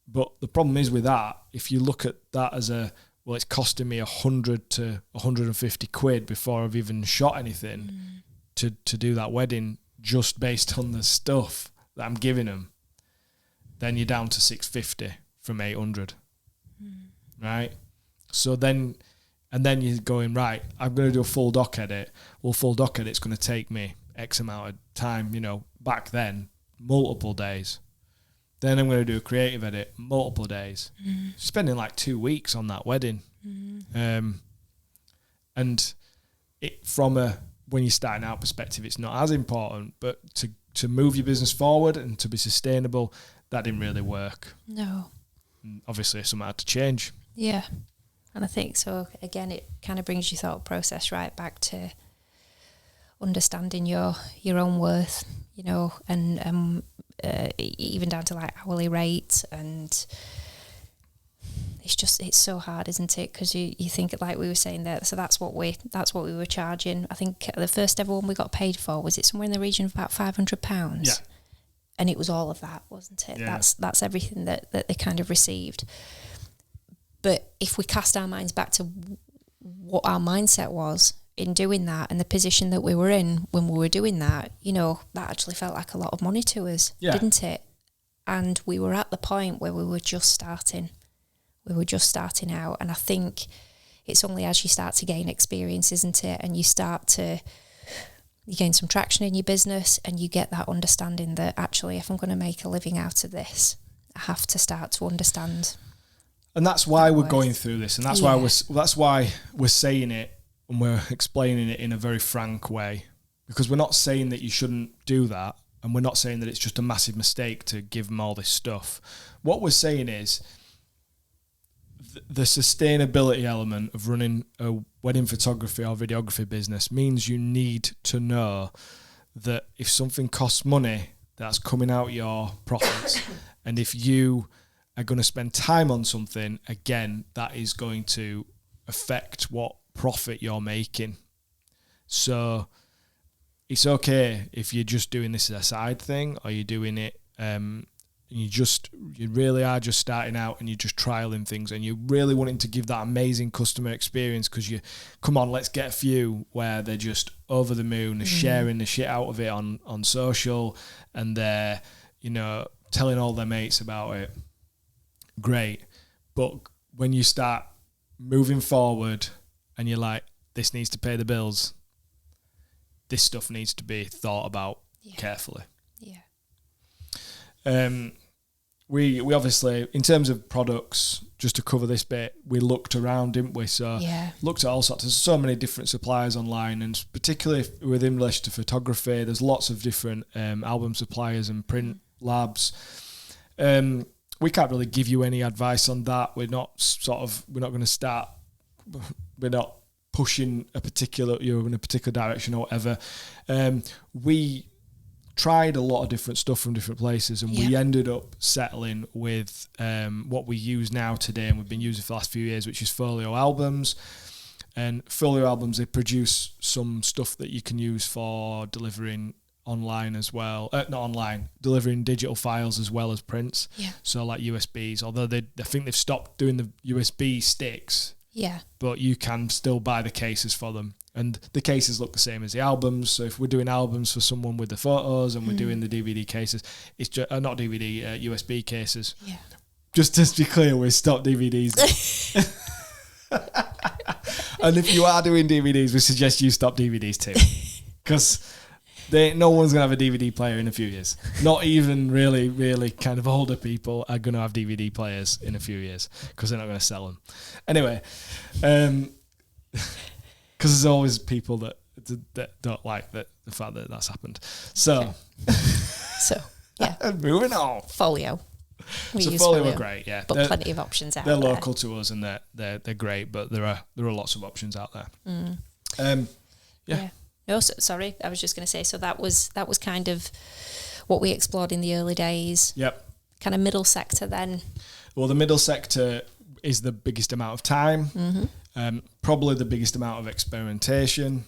But the problem is with that, if you look at that as it's costing me 100 to 150 quid before I've even shot anything to do that wedding, just based on the stuff that I'm giving them, then you're down to 650 from 800, right? So then you're going, right, I'm going to do a full doc edit. Well, full doc edit's going to take me X amount of time, back then, multiple days. Then I'm going to do a creative edit, multiple days. Spending like 2 weeks on that wedding. And when you're starting out perspective, it's not as important, but to move your business forward and to be sustainable, that didn't really work. No. And obviously, something had to change. Yeah. And I think so, again, it kind of brings your thought process right back to understanding your own worth, and even down to like hourly rates. And it's so hard, isn't it? Because you think, like we were saying there, so that's what we were charging. I think the first ever one we got paid for, was it somewhere in the region of about £500? Yeah. And it was all of that, wasn't it? Yeah. That's everything that they kind of received. But if we cast our minds back to what our mindset was in doing that and the position that we were in when we were doing that, that actually felt like a lot of money to us, didn't it? And we were at the point where we were just starting. We were just starting out. And I think it's only as you start to gain experience, isn't it? And you gain some traction in your business and you get that understanding that actually, if I'm going to make a living out of this, I have to start to understand. And that's why we're going through this, and that's why we're saying it and we're explaining it in a very frank way, because we're not saying that you shouldn't do that, and we're not saying that it's just a massive mistake to give them all this stuff. What we're saying is the sustainability element of running a wedding photography or videography business means you need to know that if something costs money, that's coming out your profits, and if you are going to spend time on something, again, that is going to affect what profit you're making. So it's okay if you're just doing this as a side thing, or you're doing it, you really are just starting out and you're just trialing things and you're really wanting to give that amazing customer experience, because let's get a few where they're just over the moon, sharing the shit out of it on social, and they're, telling all their mates about it. Great. But when you start moving forward and you're like, this needs to pay the bills, this stuff needs to be thought about carefully. Yeah. We obviously, in terms of products, just to cover this bit, we looked around, didn't we? So looked at all sorts. There's so many different suppliers online, and particularly within relation to photography, there's lots of different album suppliers and print labs. We can't really give you any advice on that. We're not pushing a particular, in a particular direction or whatever. We tried a lot of different stuff from different places, and we ended up settling with what we use now today, and we've been using for the last few years, which is Folio albums. And Folio albums, they produce some stuff that you can use for delivering online as well. Not online, delivering digital files as well as prints. Yeah. So like USBs, although I think they've stopped doing the USB sticks. Yeah. But you can still buy the cases for them. And the cases look the same as the albums. So if we're doing albums for someone with the photos and we're doing the DVD cases, it's just, not DVD, USB cases. Yeah. Just to be clear, we stopped DVDs. And if you are doing DVDs, we suggest you stop DVDs too. Because no one's going to have a DVD player in a few years. Not even really, really kind of older people are going to have DVD players in a few years because they're not going to sell them. Anyway, because there's always people that don't like the fact that that's happened. So, yeah. Moving on. Folio. Folio are great, yeah. But plenty of options out there. They're local to us and they're great, but there are lots of options out there. Yeah. No, sorry, I was just going to say, so that was kind of what we explored in the early days. Yep. Kind of middle sector then. Well, the middle sector is the biggest amount of time, probably the biggest amount of experimentation.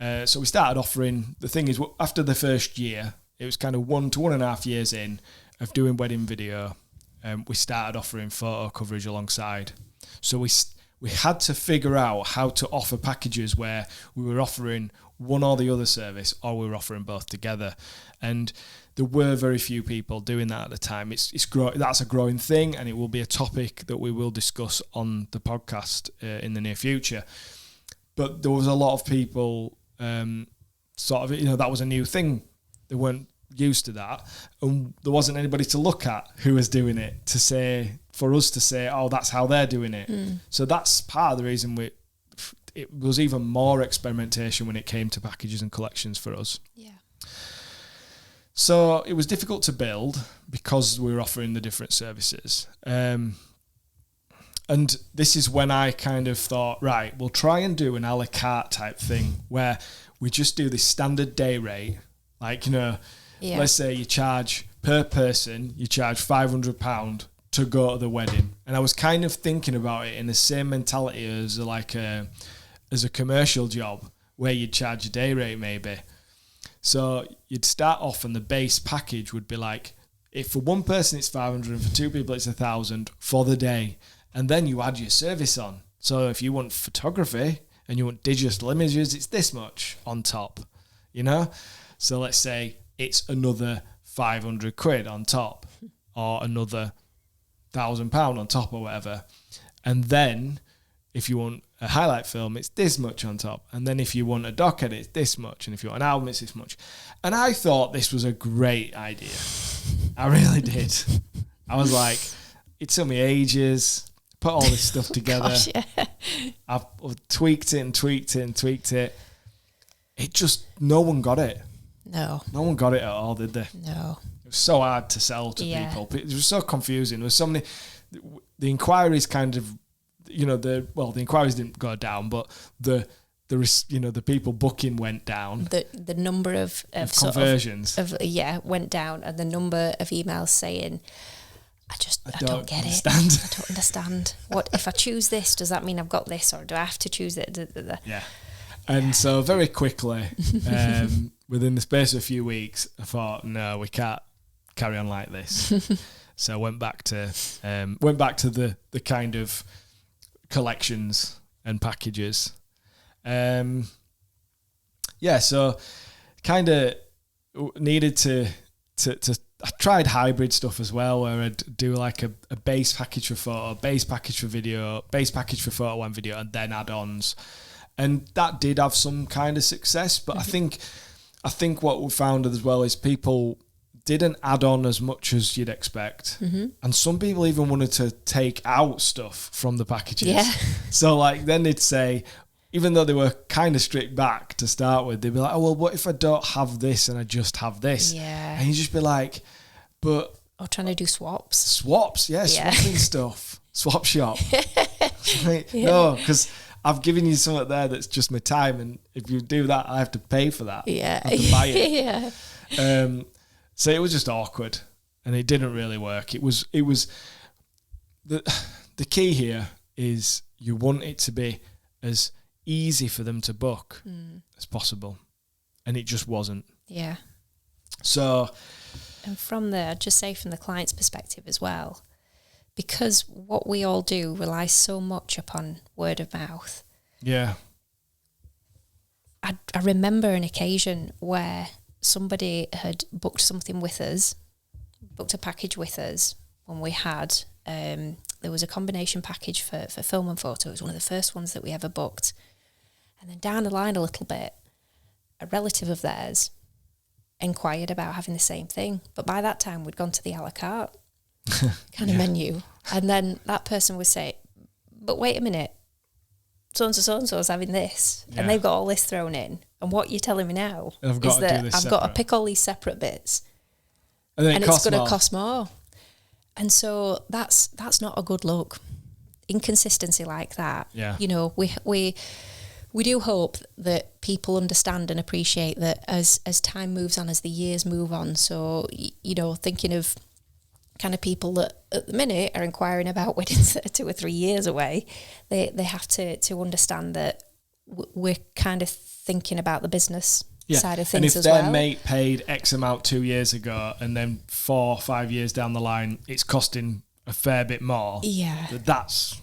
So we started offering, the thing is, after the first year, it was kind of 1 to 1.5 years in of doing wedding video, we started offering photo coverage alongside. So we had to figure out how to offer packages where we were offering one or the other service, or we were offering both together. And there were very few people doing that at the time. That's a growing thing, and it will be a topic that we will discuss on the podcast in the near future. But there was a lot of people sort of, you know, that was a new thing. They weren't used to that, and there wasn't anybody to look at who was doing it to say, for us to say, oh, that's how they're doing it. So that's part of the reason it was even more experimentation when it came to packages and collections for us. Yeah. So it was difficult to build because we were offering the different services. And this is when I kind of thought, right, we'll try and do an a la carte type thing where we just do this standard day rate. Like, you know, let's say you charge per person, you charge £500 to go to the wedding. And I was kind of thinking about it in the same mentality as as a commercial job where you'd charge a day rate maybe. So you'd start off and the base package would be like, if for one person it's 500 and for two people it's 1,000 for the day. And then you add your service on. So if you want photography and you want digital images, it's this much on top, you know? So let's say it's another 500 quid on top or another £1,000 on top or whatever. And then if you want a highlight film, it's this much on top. And then if you want a doc edit, it's this much. And if you want an album, it's this much. And I thought this was a great idea. I really did. I was like, it took me ages, put all this stuff together. Gosh, yeah. I've tweaked it and tweaked it and tweaked it. It just, no one got it. No. No one got it at all, did they? No. It was so hard to sell to people. It was so confusing. There was so many, the inquiries kind of, you know, the inquiries didn't go down, but the people booking went down. The number of conversions went down, and the number of emails saying, I don't get it. I don't understand. What if I choose this? Does that mean I've got this, or do I have to choose it? Yeah. And so very quickly, within the space of a few weeks, I thought, no, we can't carry on like this. So I went back to the kind of collections and packages. So kind of needed to I tried hybrid stuff as well, where I'd do like a base package for photo, base package for video, base package for photo and video, and then add-ons. And that did have some kind of success, but I think what we found as well is people didn't add on as much as you'd expect. And some people even wanted to take out stuff from the packages. Yeah. So like then they'd say, even though they were kind of strict back to start with, they'd be like, oh, well, what if I don't have this and I just have this? Yeah. And you just be like, but... Or trying to do swaps. Swapping stuff. Swap shop. Like, no, because I've given you something there that's just my time, and if you do that, I have to pay for that. Yeah. I have to buy it. Yeah. So it was just awkward, and it didn't really work. It was the key here is you want it to be as easy for them to book as possible, and it just wasn't. Yeah. So, and I'd just say from the client's perspective as well, because what we all do relies so much upon word of mouth. Yeah. I remember an occasion where somebody had booked something with us, booked a package with us when we had, there was a combination package for film and photo. It was one of the first ones that we ever booked. And then down the line a little bit, a relative of theirs inquired about having the same thing. But by that time, we'd gone to the a la carte kind of menu. And then that person would say, but wait a minute, so-and-so is having this. Yeah. And they've got all this thrown in. And what you're telling me now is that I've got to pick all these separate bits. And it's going to cost more. And so that's not a good look. Inconsistency like that. Yeah. You know, we do hope that people understand and appreciate that as time moves on, as the years move on. So, you know, thinking of kind of people that at the minute are inquiring about weddings that are 2 or 3 years away, they have to understand that we're kind of thinking about the business side of things as well. And if their mate paid X amount 2 years ago and then 4 or 5 years down the line, it's costing a fair bit more. Yeah. That's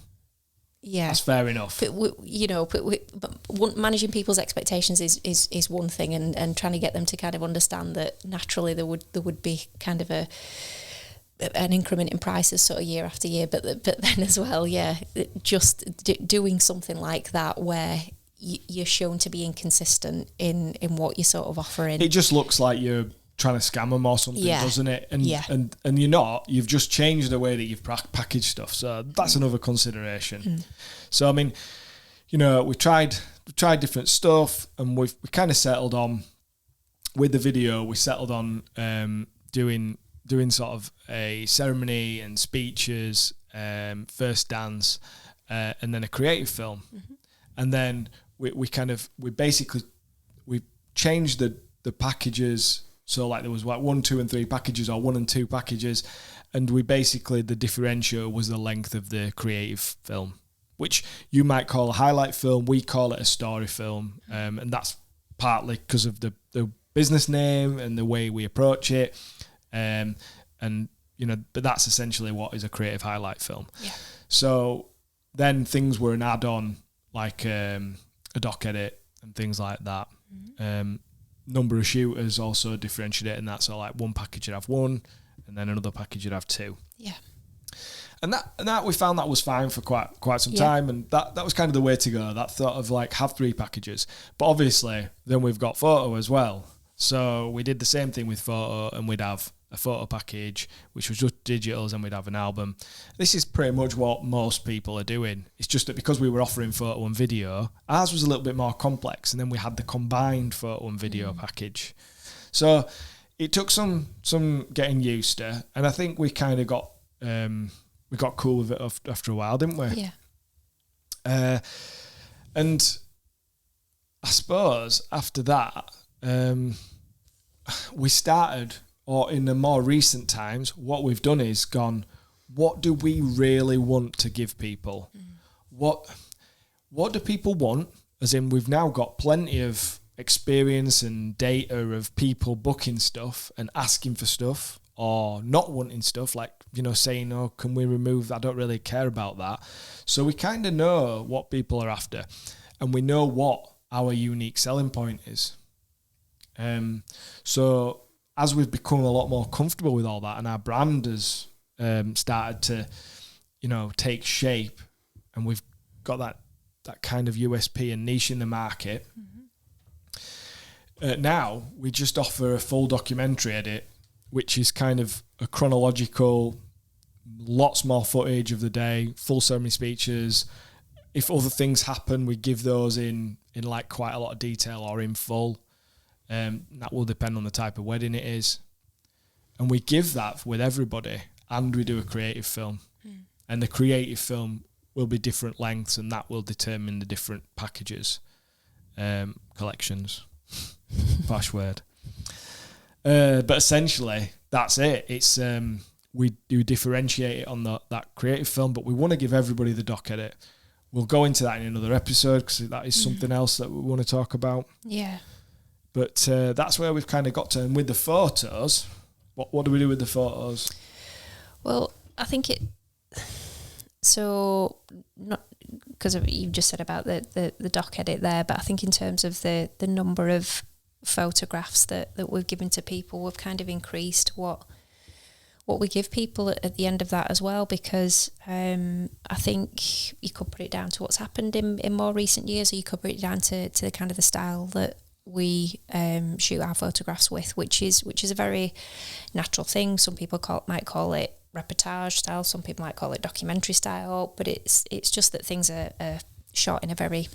fair enough. But managing people's expectations is one thing, and trying to get them to kind of understand that naturally there would be kind of an increment in prices sort of year after year, but then as well, just doing something like that where you're shown to be inconsistent in what you're sort of offering. It just looks like you're trying to scam them or something, doesn't it? And you're not. You've just changed the way that you've packaged stuff. So that's another consideration. So I mean, we tried different stuff, and we kind of settled on, with the video, we settled on doing sort of a ceremony and speeches, first dance, and then a creative film. And then we changed the packages. So like there was like 1, 2 and 3 packages, or 1 and 2 packages. And the differential was the length of the creative film, which you might call a highlight film. We call it a story film. And that's partly because of the business name and the way we approach it. But that's essentially what is a creative highlight film. Yeah. So then things were an add-on, like a doc edit and things like that. Number of shooters also differentiate in that. So like one package you'd have 1, and then another package you'd have 2. Yeah. And that we found that was fine for quite some time, and that was kind of the way to go. That thought of like have 3 packages. But obviously then we've got photo as well. So we did the same thing with photo, and we'd have a photo package, which was just digitals, and we'd have an album. This is pretty much what most people are doing. It's just that because we were offering photo and video, ours was a little bit more complex, and then we had the combined photo and video package. So it took some getting used to, and I think we kind of got cool with it after a while, didn't we? Yeah. And I suppose after that, we started, or in the more recent times, what we've done is gone, what do we really want to give people? What do people want? As in, we've now got plenty of experience and data of people booking stuff and asking for stuff, or not wanting stuff, like, saying, oh, can we remove that? I don't really care about that. So we kind of know what people are after, and we know what our unique selling point is. So as we've become a lot more comfortable with all that, and our brand has started to, take shape, and we've got that kind of USP and niche in the market, now we just offer a full documentary edit, which is kind of a chronological, lots more footage of the day, full ceremony speeches. If other things happen, we give those in like quite a lot of detail or in full. That will depend on the type of wedding it is. And we give that with everybody, and we do a creative film. And the creative film will be different lengths, and that will determine the different packages, collections. Posh word. But essentially, that's it. It's we do differentiate it on that creative film, but we want to give everybody the doc edit. We'll go into that in another episode, because that is something else that we want to talk about. Yeah. But that's where we've kind of got to. And with the photos, what do we do with the photos? Well, I think so not because you've just said about the doc edit there, but I think in terms of the number of photographs that we've given to people, we've kind of increased what we give people at the end of that as well, because I think you could put it down to what's happened in more recent years, or you could put it down to the kind of the style that we shoot our photographs with, which is a very natural thing. Some people might call it reportage style, some people might call it documentary style, but it's just that things are shot in a very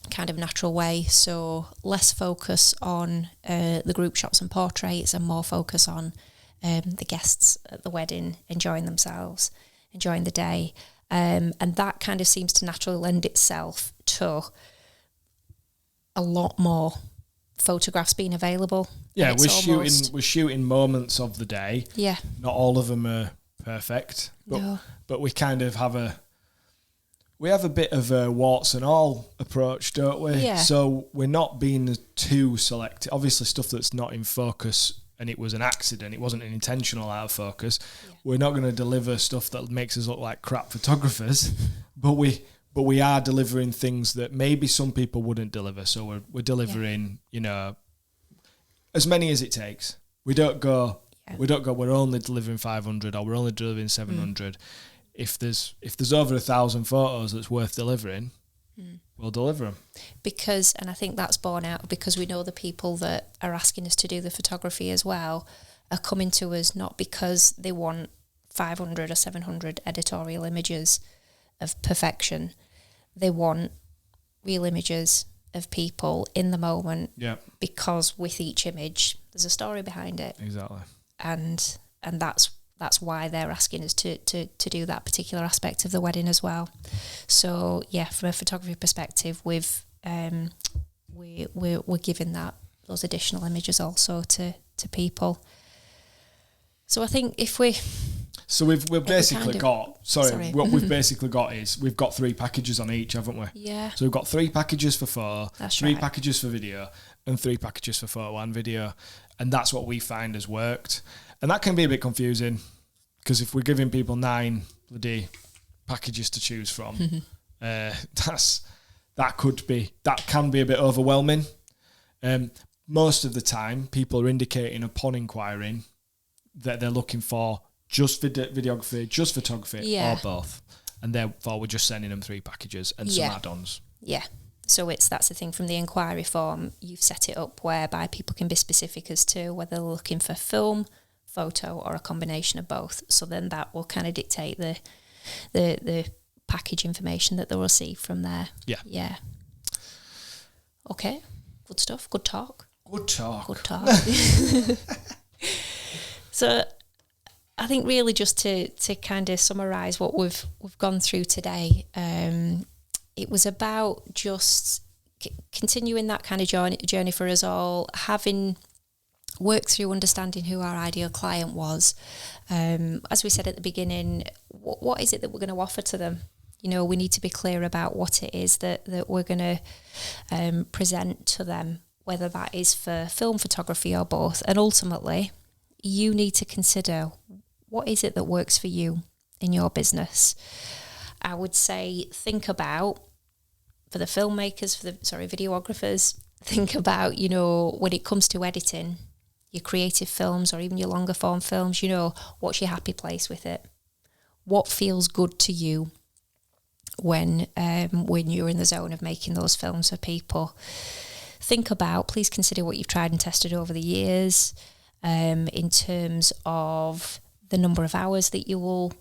kind of natural way. So less focus on the group shots and portraits, and more focus on the guests at the wedding enjoying themselves, enjoying the day, and that kind of seems to naturally lend itself to a lot more photographs being available. Yeah, we're shooting moments of the day. Yeah, not all of them are perfect, but we kind of have a bit of a warts and all approach, don't we? Yeah. So we're not being too selective. Obviously, stuff that's not in focus and it was an accident, it wasn't an intentional out of focus. Yeah. We're not going to deliver stuff that makes us look like crap photographers, but we are delivering things that maybe some people wouldn't deliver. So we're delivering, as many as it takes. We don't go, we're only delivering 500 or we're only delivering 700. If there's over 1,000 photos that's worth delivering, we'll deliver them. Because, and I think that's borne out because we know the people that are asking us to do the photography as well are coming to us not because they want 500 or 700 editorial images of perfection. They want real images of people in the moment. Yeah. Because with each image, there's a story behind it. Exactly. And that's why they're asking us to do that particular aspect of the wedding as well. So yeah, from a photography perspective, we're giving those additional images also to people. So I think we've basically got what we've basically got is we've got 3 packages on each, haven't we? Yeah. So we've got 3 packages for photo, That's 3 right. packages for video, and 3 packages for photo and video, and that's what we find has worked. And that can be a bit confusing because if we're giving people 9 bloody packages to choose from, that can be a bit overwhelming. Most of the time, people are indicating upon inquiring that they're looking for just videography, just photography, or both, and therefore we're just sending them 3 packages and some add-ons. Yeah. So that's the thing from the inquiry form. You've set it up whereby people can be specific as to whether they're looking for film, photo, or a combination of both. So then that will kind of dictate the package information that they'll receive from there. Yeah. Yeah. Okay. Good stuff. Good talk. Good talk. Good talk. So I think really just to kind of summarise what we've gone through today, it was about just continuing that kind of journey for us all, having worked through understanding who our ideal client was. As we said at the beginning, what is it that we're going to offer to them? You know, we need to be clear about what it is that we're going to present to them, whether that is for film photography or both. And ultimately, you need to consider what is it that works for you in your business. I would say think about, for the filmmakers, videographers, think about, you know, when it comes to editing your creative films or even your longer form films, you know, what's your happy place with it? What feels good to you when you're in the zone of making those films for people? Please consider what you've tried and tested over the years in terms of the number of hours that you're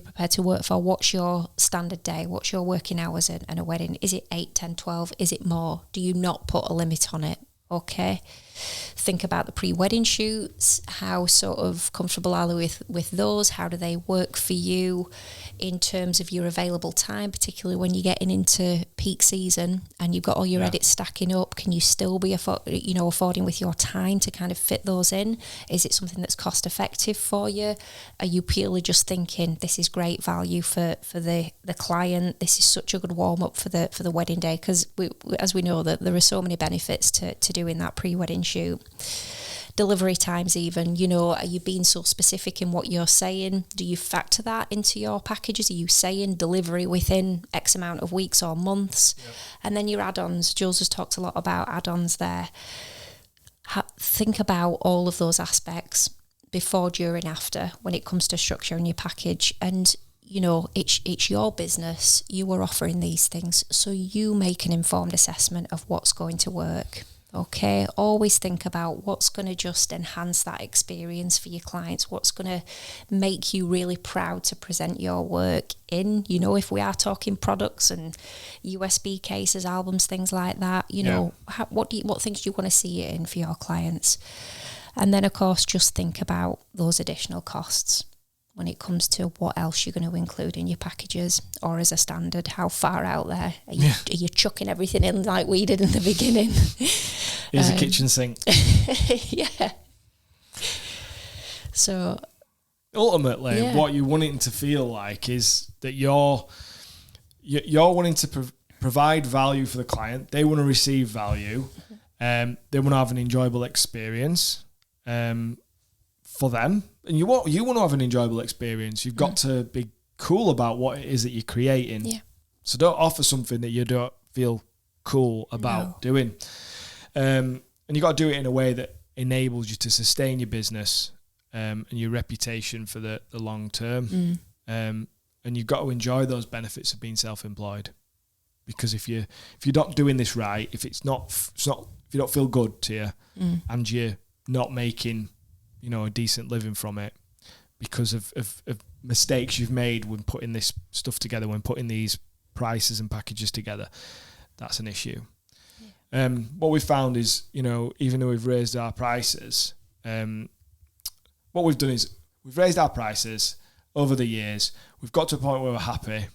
prepared to work for. What's your standard day? What's your working hours in a wedding? Is it 8, 10, 12? Is it more? Do you not put a limit on it? Okay. Think about the pre-wedding shoots. How sort of comfortable are you with those? How do they work for you in terms of your available time, particularly when you're getting into peak season and you've got all your edits stacking up? Can you still be affording with your time to kind of fit those in? Is it something that's cost effective for you? Are you purely just thinking this is great value for the client? This is such a good warm up for the wedding day? Because as we know that there are so many benefits to doing that pre-wedding shoot. Delivery times even, you know, are you being so specific in what you're saying? Do you factor that into your packages? Are you saying delivery within X amount of weeks or months? Yep. And then your add-ons. Jules has talked a lot about add-ons there. Think about all of those aspects before, during, after when it comes to structuring your package. And, you know, it's your business. You are offering these things, so you make an informed assessment of what's going to work. Okay, always think about what's going to just enhance that experience for your clients, what's going to make you really proud to present your work in. You know, if we are talking products and USB cases, albums, things like that, you know, what things do you want to see it in for your clients? And then, of course, just think about those additional costs when it comes to what else you're going to include in your packages, or as a standard, how far out there are you chucking everything in like we did in the beginning? Here's a kitchen sink. Yeah. So ultimately, what you're wanting to feel like is that you're wanting to provide value for the client. They want to receive value. They want to have an enjoyable experience for them. And you want to have an enjoyable experience. You've got to be cool about what it is that you're creating. Yeah. So don't offer something that you don't feel cool about doing. And you got to do it in a way that enables you to sustain your business and your reputation for the long term. And you've got to enjoy those benefits of being self-employed. because if you're not doing this right, if you don't feel good to you, and you're not making, a decent living from it because of mistakes you've made when putting this stuff together, when putting these prices and packages together, that's an issue. Yeah. What we've found is, even though we've raised our prices, what we've done is we've raised our prices over the years. We've got to a point where we're happy.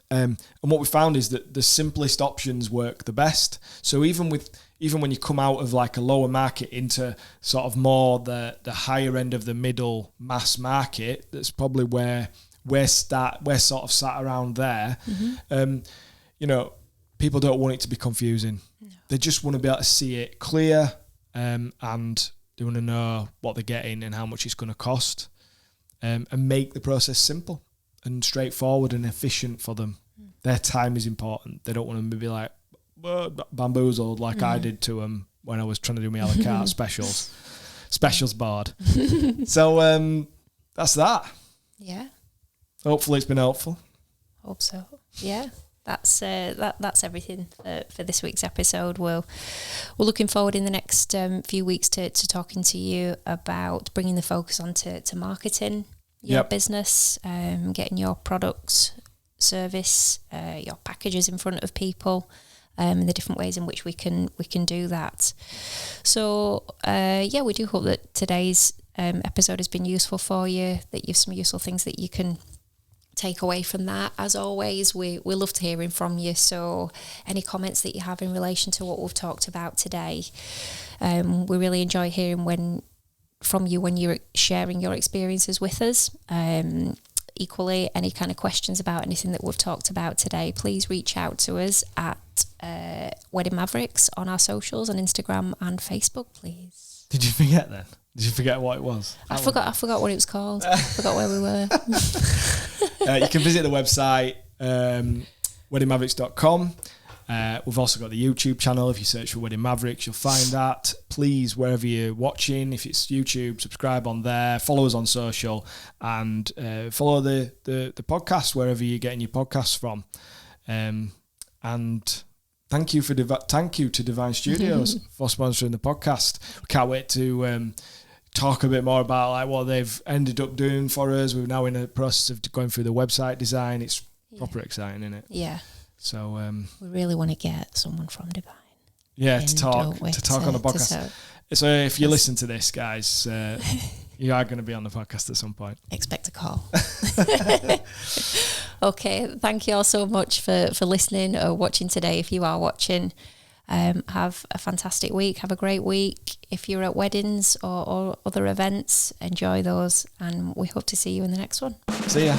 And what we found is that the simplest options work the best. So even when you come out of like a lower market into sort of more the higher end of the middle mass market, that's probably where we're sort of sat around there. People don't want it to be confusing. No. They just want to be able to see it clear, and they want to know what they're getting and how much it's going to cost, and make the process simple and straightforward and efficient for them. Their time is important. They don't want them to be like bamboozled like I did to them when I was trying to do my a la carte specials board. So that's that. Yeah. Hopefully it's been helpful. Hope so. Yeah. That's everything for this week's episode. We're looking forward in the next few weeks to talking to you about bringing the focus onto marketing your business, getting your products, service, your packages in front of people, and the different ways in which we can do that. So we do hope that today's episode has been useful for you, that you've some useful things that you can take away from that. As always, we love to hearing from you, so any comments that you have in relation to what we've talked about today, we really enjoy hearing from you when you're sharing your experiences with us. Equally, any kind of questions about anything that we've talked about today, please reach out to us at Wedding Mavericks on our socials on Instagram and Facebook, please. Did you forget then? Did you forget what it was? I forgot what it was called. I forgot where we were. You can visit the website, weddingmavericks.com. We've also got the YouTube channel. If you search for Wedding Mavericks, you'll find that. Please, wherever you're watching, if it's YouTube, subscribe on there, follow us on social, and follow the podcast wherever you're getting your podcasts from. And thank you to Divine Studios for sponsoring the podcast. We can't wait to talk a bit more about like what they've ended up doing for us. We're now in the process of going through the website design. It's proper exciting, isn't it? Yeah. So we really want to get someone from Divine. Yeah, to talk on the podcast. So if you listen to this, guys, you are going to be on the podcast at some point. Expect a call. Okay, thank you all so much for listening or watching today. If you are watching, have a fantastic week. Have a great week. If you're at weddings or other events, enjoy those, and we hope to see you in the next one. See ya.